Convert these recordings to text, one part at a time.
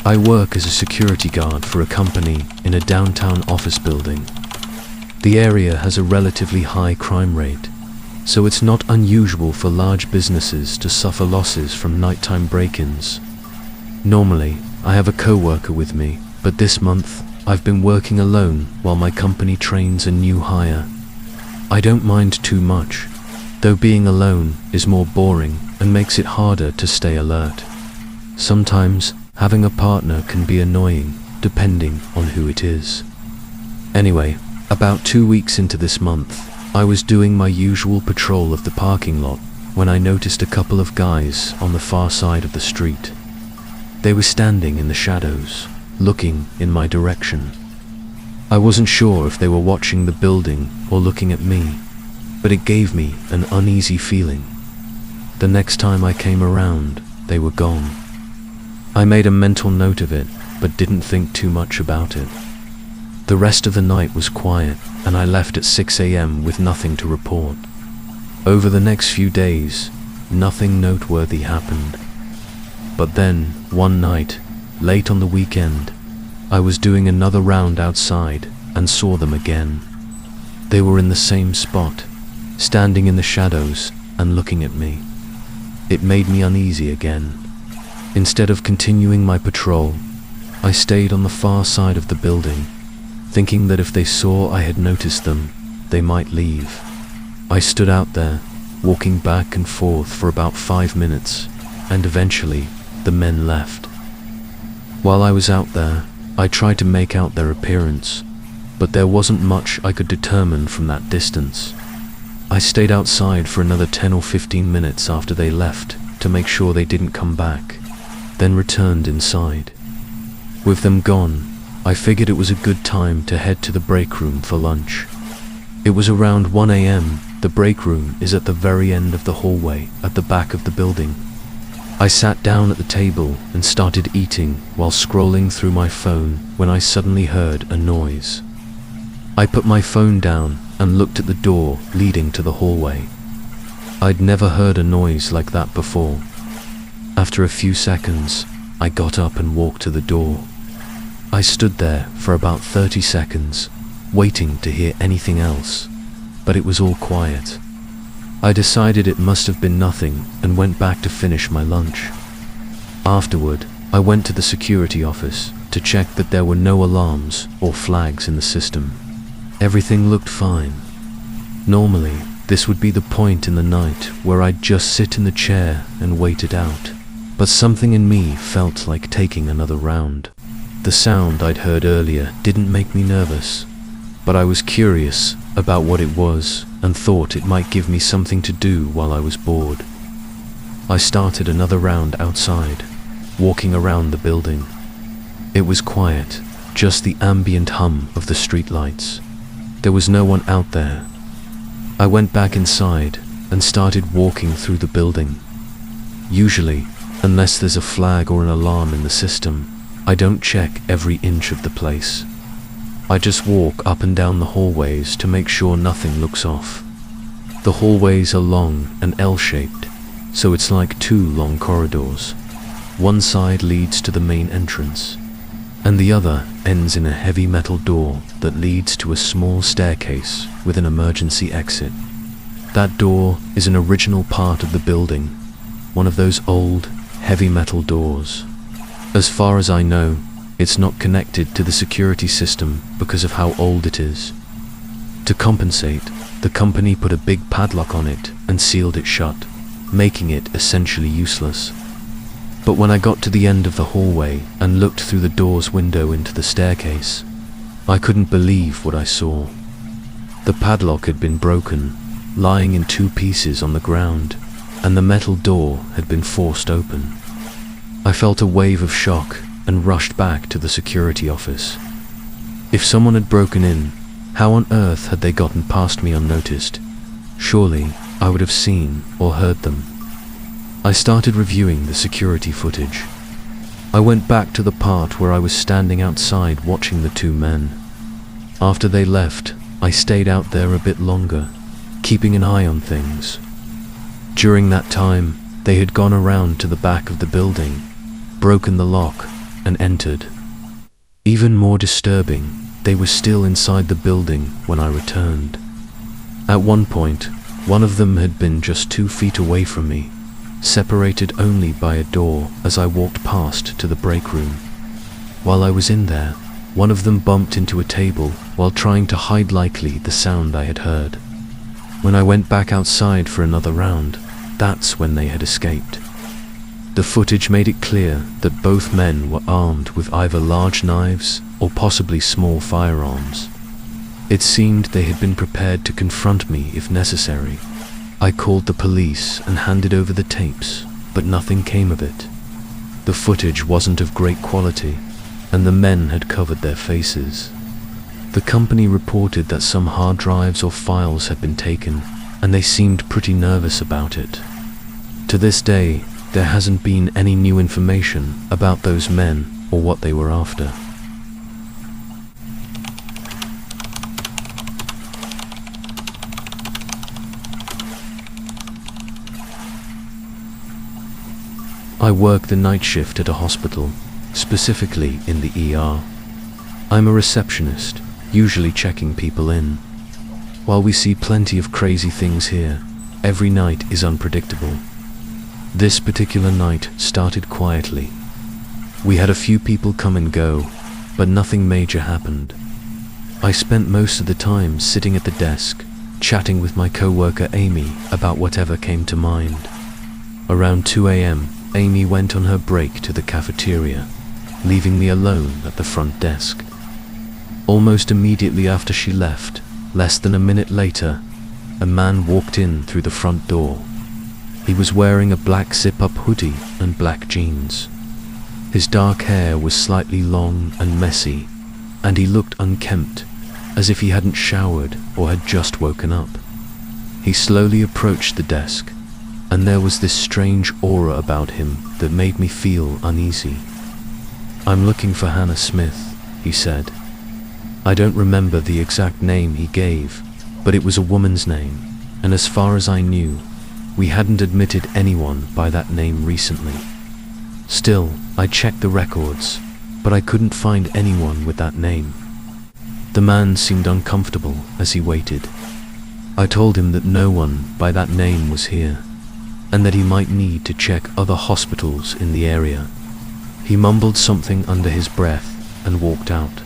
I work as a security guard for a company in a downtown office building. The area has a relatively high crime rate, so it's not unusual for large businesses to suffer losses from nighttime break-ins. Normally, I have a co-worker with me, but this month, I've been working alone while my company trains a new hire. I don't mind too much, though being alone is more boring and makes it harder to stay alert. Sometimes, having a partner can be annoying, depending on who it is. Anyway, about 2 weeks into this month, I was doing my usual patrol of the parking lot when I noticed a couple of guys on the far side of the street. They were standing in the shadows, looking in my direction. I wasn't sure if they were watching the building or looking at me, but it gave me an uneasy feeling. The next time I came around, they were gone. I made a mental note of it, but didn't think too much about it. The rest of the night was quiet, and I left at 6 a.m. with nothing to report. Over the next few days, nothing noteworthy happened. But then, one night, late on the weekend, I was doing another round outside and saw them again. They were in the same spot, standing in the shadows and looking at me. It made me uneasy again. Instead of continuing my patrol, I stayed on the far side of the building, thinking that if they saw I had noticed them, they might leave. I stood out there, walking back and forth for about 5 minutes, and eventually, the men left. While I was out there, I tried to make out their appearance, but there wasn't much I could determine from that distance. I stayed outside for another 10 or 15 minutes after they left to make sure they didn't come back, then returned inside. With them gone, I figured it was a good time to head to the break room for lunch. It was around 1 a.m. The break room is at the very end of the hallway at the back of the building. I sat down at the table and started eating while scrolling through my phone when I suddenly heard a noise. I put my phone down and looked at the door leading to the hallway. I'd never heard a noise like that before. After a few seconds, I got up and walked to the door. I stood there for about 30 seconds, waiting to hear anything else, but it was all quiet. I decided it must have been nothing and went back to finish my lunch. Afterward, I went to the security office to check that there were no alarms or flags in the system. Everything looked fine. Normally, this would be the point in the night where I'd just sit in the chair and wait it out, but something in me felt like taking another round. The sound I'd heard earlier didn't make me nervous, but I was curious about what it was and thought it might give me something to do while I was bored. I started another round outside, walking around the building. It was quiet, just the ambient hum of the streetlights. There was no one out there. I went back inside and started walking through the building. Usually, unless there's a flag or an alarm in the system, I don't check every inch of the place. I just walk up and down the hallways to make sure nothing looks off. The hallways are long and L-shaped, so it's like 2 long corridors. One side leads to the main entrance, and the other ends in a heavy metal door that leads to a small staircase with an emergency exit. That door is an original part of the building, one of those old, heavy metal doors. As far as I know, it's not connected to the security system because of how old it is. To compensate, the company put a big padlock on it and sealed it shut, making it essentially useless. But when I got to the end of the hallway and looked through the door's window into the staircase, I couldn't believe what I saw. The padlock had been broken, lying in 2 pieces on the ground, and the metal door had been forced open. I felt a wave of shock and rushed back to the security office. If someone had broken in, how on earth had they gotten past me unnoticed? Surely I would have seen or heard them. I started reviewing the security footage. I went back to the part where I was standing outside watching the 2 men. After they left, I stayed out there a bit longer, keeping an eye on things. During that time, they had gone around to the back of the building, broken the lock, and entered. Even more disturbing, they were still inside the building when I returned. At one point, one of them had been just 2 feet away from me, separated only by a door as I walked past to the break room. While I was in there, one of them bumped into a table while trying to hide likely the sound I had heard. When I went back outside for another round, that's when they had escaped. The footage made it clear that both men were armed with either large knives or possibly small firearms. It seemed they had been prepared to confront me if necessary. I called the police and handed over the tapes, but nothing came of it. The footage wasn't of great quality, and the men had covered their faces. The company reported that some hard drives or files had been taken, and they seemed pretty nervous about it. To this day, there hasn't been any new information about those men or what they were after. I work the night shift at a hospital, specifically in the ER. I'm a receptionist, usually checking people in. While we see plenty of crazy things here, every night is unpredictable. This particular night started quietly. We had a few people come and go, but nothing major happened. I spent most of the time sitting at the desk, chatting with my co-worker Amy about whatever came to mind. Around 2 a.m., Amy went on her break to the cafeteria, leaving me alone at the front desk. Almost immediately after she left, less than a minute later, a man walked in through the front door. He was wearing a black zip-up hoodie and black jeans. His dark hair was slightly long and messy, and he looked unkempt, as if he hadn't showered or had just woken up. He slowly approached the desk, and there was this strange aura about him that made me feel uneasy. "I'm looking for Hannah Smith," he said. I don't remember the exact name he gave, but it was a woman's name, and as far as I knew, we hadn't admitted anyone by that name recently. Still, I checked the records, but I couldn't find anyone with that name. The man seemed uncomfortable as he waited. I told him that no one by that name was here, and that he might need to check other hospitals in the area. He mumbled something under his breath and walked out.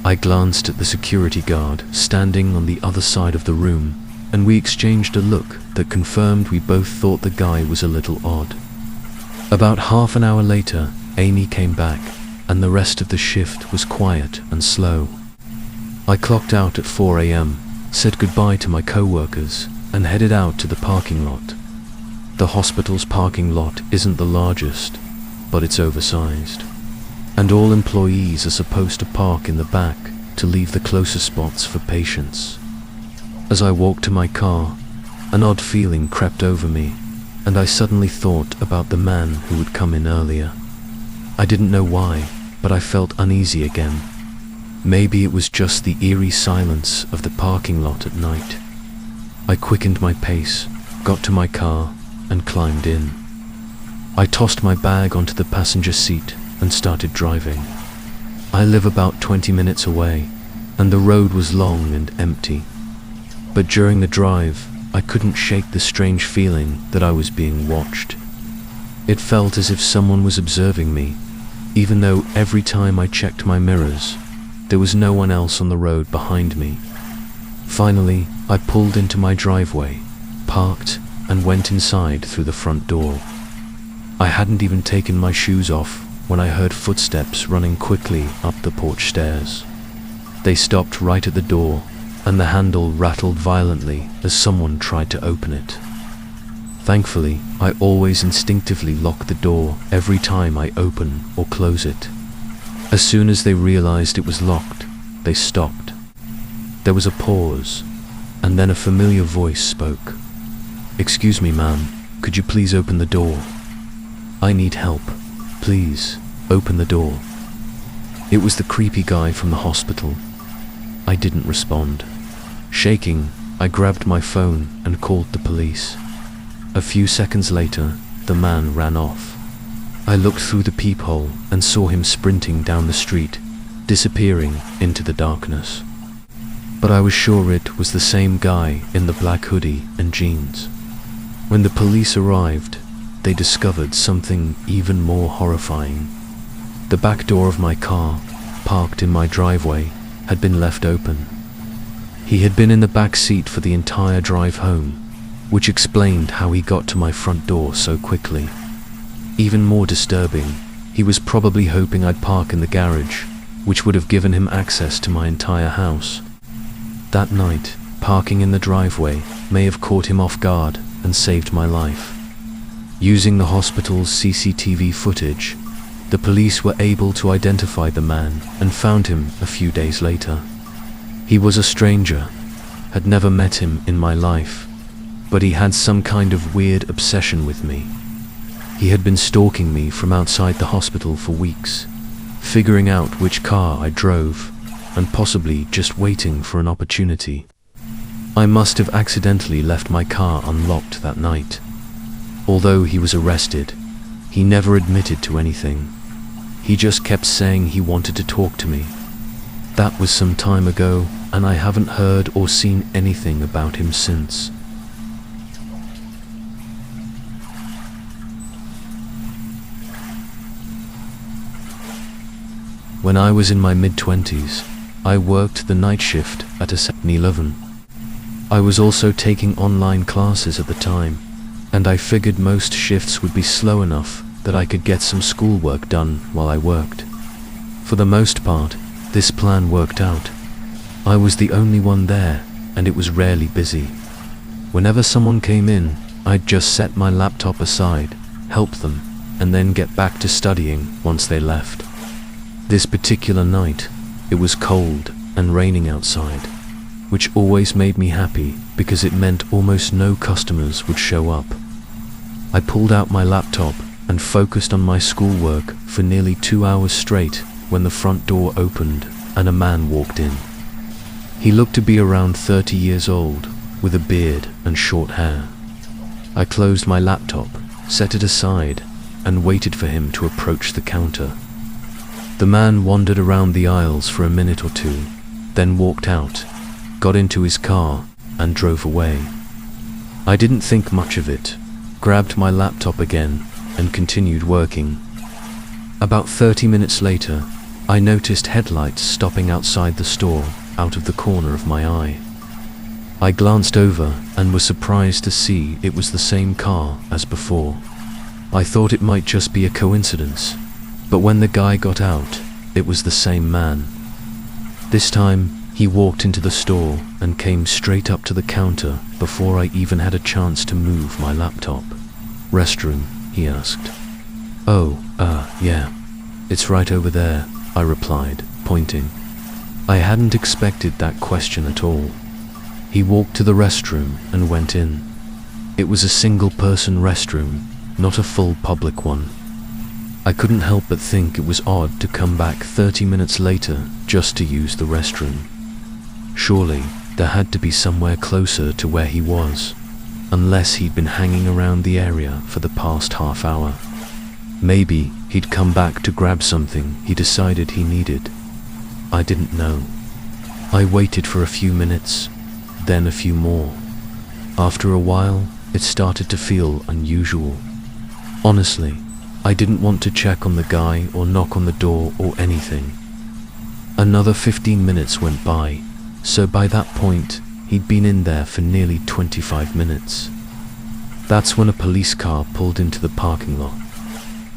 I glanced at the security guard standing on the other side of the room, and we exchanged a look that confirmed we both thought the guy was a little odd. About half an hour later, Amy came back, and the rest of the shift was quiet and slow. I clocked out at 4 a.m., said goodbye to my co-workers, and headed out to the parking lot. The hospital's parking lot isn't the largest, but it's oversized, and all employees are supposed to park in the back to leave the closer spots for patients. As I walked to my car, an odd feeling crept over me, and I suddenly thought about the man who had come in earlier. I didn't know why, but I felt uneasy again. Maybe it was just the eerie silence of the parking lot at night. I quickened my pace, got to my car, and climbed in. I tossed my bag onto the passenger seat and started driving. I live about 20 minutes away, and the road was long and empty. But during the drive, I couldn't shake the strange feeling that I was being watched. It felt as if someone was observing me, even though every time I checked my mirrors, there was no one else on the road behind me. Finally, I pulled into my driveway, parked, and went inside through the front door. I hadn't even taken my shoes off when I heard footsteps running quickly up the porch stairs. They stopped right at the door, and the handle rattled violently as someone tried to open it. Thankfully, I always instinctively lock the door every time I open or close it. As soon as they realized it was locked, they stopped. There was a pause, and then a familiar voice spoke. "Excuse me, ma'am, could you please open the door? I need help. Please, open the door." It was the creepy guy from the hospital. I didn't respond. Shaking, I grabbed my phone and called the police. A few seconds later, the man ran off. I looked through the peephole and saw him sprinting down the street, disappearing into the darkness. But I was sure it was the same guy in the black hoodie and jeans. When the police arrived, they discovered something even more horrifying. The back door of my car, parked in my driveway, had been left open. He had been in the back seat for the entire drive home, which explained how he got to my front door so quickly. Even more disturbing, he was probably hoping I'd park in the garage, which would have given him access to my entire house. That night, parking in the driveway may have caught him off guard and saved my life. Using the hospital's CCTV footage, the police were able to identify the man and found him a few days later. He was a stranger, had never met him in my life, but he had some kind of weird obsession with me. He had been stalking me from outside the hospital for weeks, figuring out which car I drove, and possibly just waiting for an opportunity. I must have accidentally left my car unlocked that night. Although he was arrested, he never admitted to anything. He just kept saying he wanted to talk to me. That was some time ago, and I haven't heard or seen anything about him since. When I was in my mid-20s, I worked the night shift at a 7-Eleven. I was also taking online classes at the time, and I figured most shifts would be slow enough that I could get some schoolwork done while I worked. For the most part, this plan worked out. I was the only one there, and it was rarely busy. Whenever someone came in, I'd just set my laptop aside, help them, and then get back to studying once they left. This particular night, it was cold and raining outside, which always made me happy because it meant almost no customers would show up. I pulled out my laptop and focused on my schoolwork for nearly 2 hours straight when the front door opened and a man walked in. He looked to be around 30 years old, with a beard and short hair. I closed my laptop, set it aside, and waited for him to approach the counter. The man wandered around the aisles for a minute or two, then walked out, got into his car, and drove away. I didn't think much of it, grabbed my laptop again, and continued working. About 30 minutes later, I noticed headlights stopping outside the store, out of the corner of my eye. I glanced over and was surprised to see it was the same car as before. I thought it might just be a coincidence, but when the guy got out, it was the same man. This time, he walked into the store and came straight up to the counter before I even had a chance to move my laptop. "Restroom?" he asked. "Oh, yeah. It's right over there," I replied, pointing. I hadn't expected that question at all. He walked to the restroom and went in. It was a single-person restroom, not a full public one. I couldn't help but think it was odd to come back 30 minutes later just to use the restroom. Surely, there had to be somewhere closer to where he was, unless he'd been hanging around the area for the past half hour. Maybe he'd come back to grab something he decided he needed. I didn't know. I waited for a few minutes, then a few more. After a while, it started to feel unusual. Honestly, I didn't want to check on the guy or knock on the door or anything. Another 15 minutes went by, so by that point, he'd been in there for nearly 25 minutes. That's when a police car pulled into the parking lot.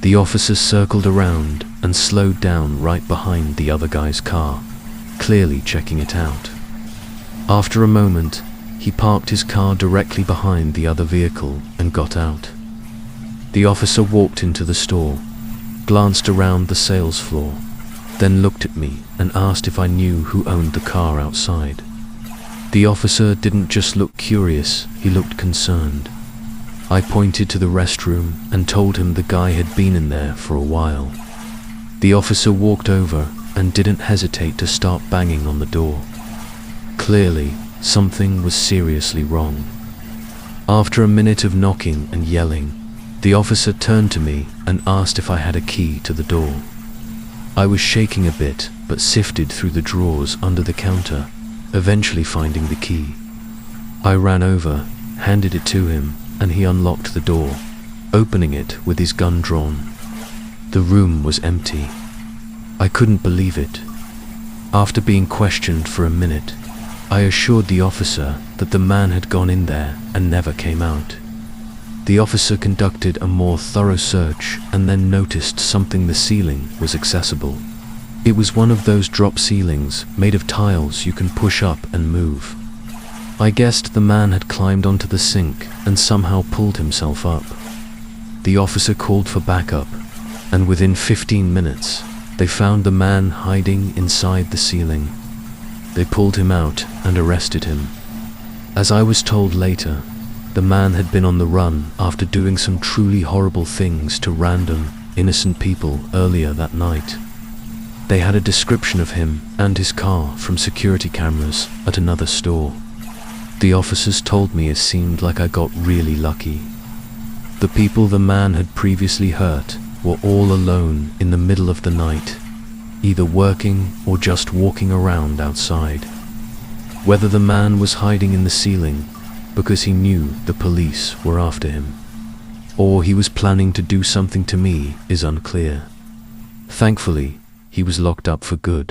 The officer circled around and slowed down right behind the other guy's car, clearly checking it out. After a moment, he parked his car directly behind the other vehicle and got out. The officer walked into the store, glanced around the sales floor, then looked at me and asked if I knew who owned the car outside. The officer didn't just look curious, he looked concerned. I pointed to the restroom and told him the guy had been in there for a while. The officer walked over and didn't hesitate to start banging on the door. Clearly, something was seriously wrong. After a minute of knocking and yelling, The officer turned to me and asked if I had a key to the door. I was shaking a bit, but sifted through the drawers under the counter, eventually finding the key. I ran over, handed it to him, and he unlocked the door, opening it with his gun drawn. The room was empty. I couldn't believe it. After being questioned for a minute, I assured the officer that the man had gone in there and never came out. The officer conducted a more thorough search and then noticed something: the ceiling was accessible. It was one of those drop ceilings made of tiles you can push up and move. I guessed the man had climbed onto the sink and somehow pulled himself up. The officer called for backup, and within 15 minutes, they found the man hiding inside the ceiling. They pulled him out and arrested him. As I was told later, the man had been on the run after doing some truly horrible things to random, innocent people earlier that night. They had a description of him and his car from security cameras at another store. The officers told me it seemed like I got really lucky. The people the man had previously hurt were all alone in the middle of the night, either working or just walking around outside. Whether the man was hiding in the ceiling because he knew the police were after him, or he was planning to do something to me, is unclear. Thankfully, he was locked up for good.